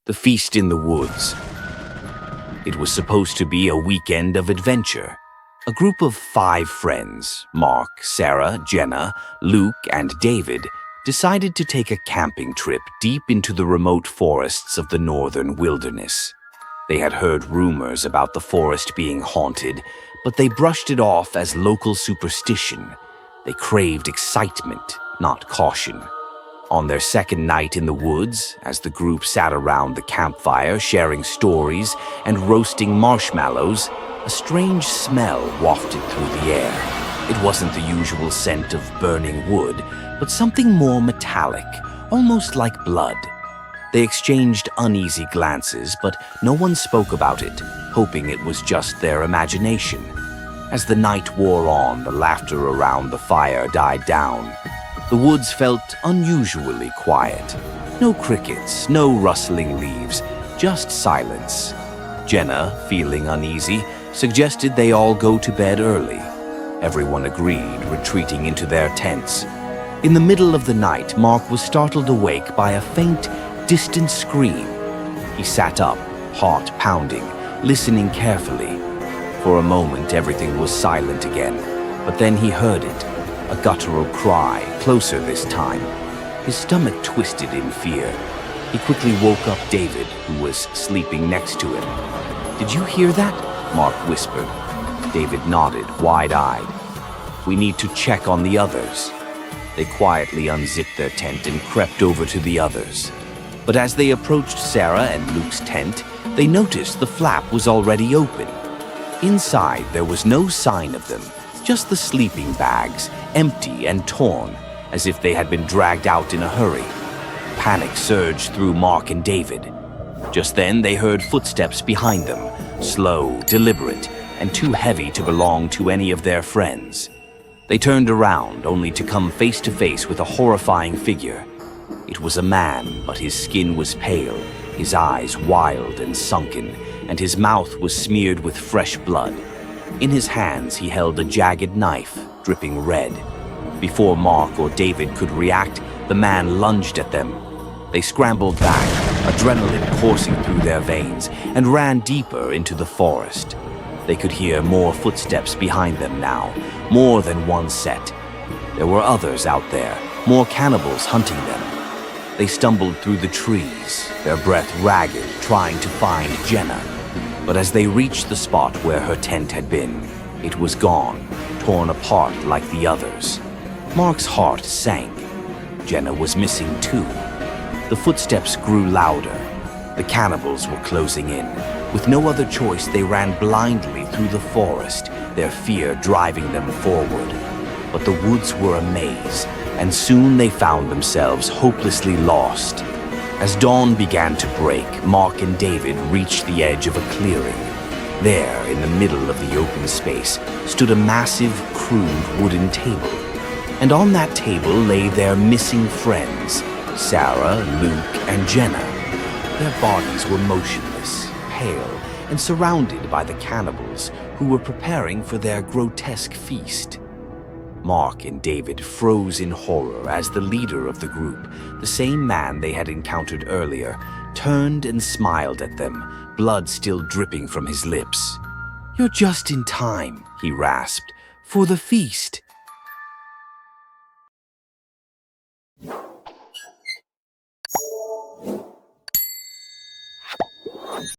The Feast in the Woods. It was supposed to be a weekend of adventure. A group of 5 friends, Mark, Sarah, Jenna, Luke, and David, decided to take a camping trip deep into the remote forests of the northern wilderness. They had heard rumors about the forest being haunted, but they brushed it off as local superstition. They craved excitement, not caution. On their second night in the woods, as the group sat around the campfire sharing stories and roasting marshmallows, a strange smell wafted through the air. It wasn't the usual scent of burning wood, but something more metallic, almost like blood. They exchanged uneasy glances, but no one spoke about it, hoping it was just their imagination. As the night wore on, the laughter around the fire died down. The woods felt unusually quiet. No crickets, no rustling leaves, just silence. Jenna, feeling uneasy, suggested they all go to bed early. Everyone agreed, retreating into their tents. In the middle of the night, Mark was startled awake by a faint, distant scream. He sat up, heart pounding, listening carefully. For a moment, everything was silent again, but then he heard it. A guttural cry, closer this time. His stomach twisted in fear. He quickly woke up David, who was sleeping next to him. "Did you hear that?" Mark whispered. David nodded, wide-eyed. "We need to check on the others." They quietly unzipped their tent and crept over to the others. But as they approached Sarah and Luke's tent, they noticed the flap was already open. Inside, there was no sign of them. Just the sleeping bags, empty and torn, as if they had been dragged out in a hurry. Panic surged through Mark and David. Just then, they heard footsteps behind them, slow, deliberate, and too heavy to belong to any of their friends. They turned around, only to come face to face with a horrifying figure. It was a man, but his skin was pale, his eyes wild and sunken, and his mouth was smeared with fresh blood. In his hands, he held a jagged knife, dripping red. Before Mark or David could react, the man lunged at them. They scrambled back, adrenaline coursing through their veins, and ran deeper into the forest. They could hear more footsteps behind them now, more than one set. There were others out there, more cannibals hunting them. They stumbled through the trees, their breath ragged, trying to find Jenna. But as they reached the spot where her tent had been, it was gone, torn apart like the others. Mark's heart sank. Jenna was missing too. The footsteps grew louder. The cannibals were closing in. With no other choice, they ran blindly through the forest, their fear driving them forward. But the woods were a maze, and soon they found themselves hopelessly lost. As dawn began to break, Mark and David reached the edge of a clearing. There, in the middle of the open space, stood a massive, crude wooden table. And on that table lay their missing friends, Sarah, Luke, and Jenna. Their bodies were motionless, pale, and surrounded by the cannibals who were preparing for their grotesque feast. Mark and David froze in horror as the leader of the group, the same man they had encountered earlier, turned and smiled at them, blood still dripping from his lips. "You're just in time," he rasped, "for the feast."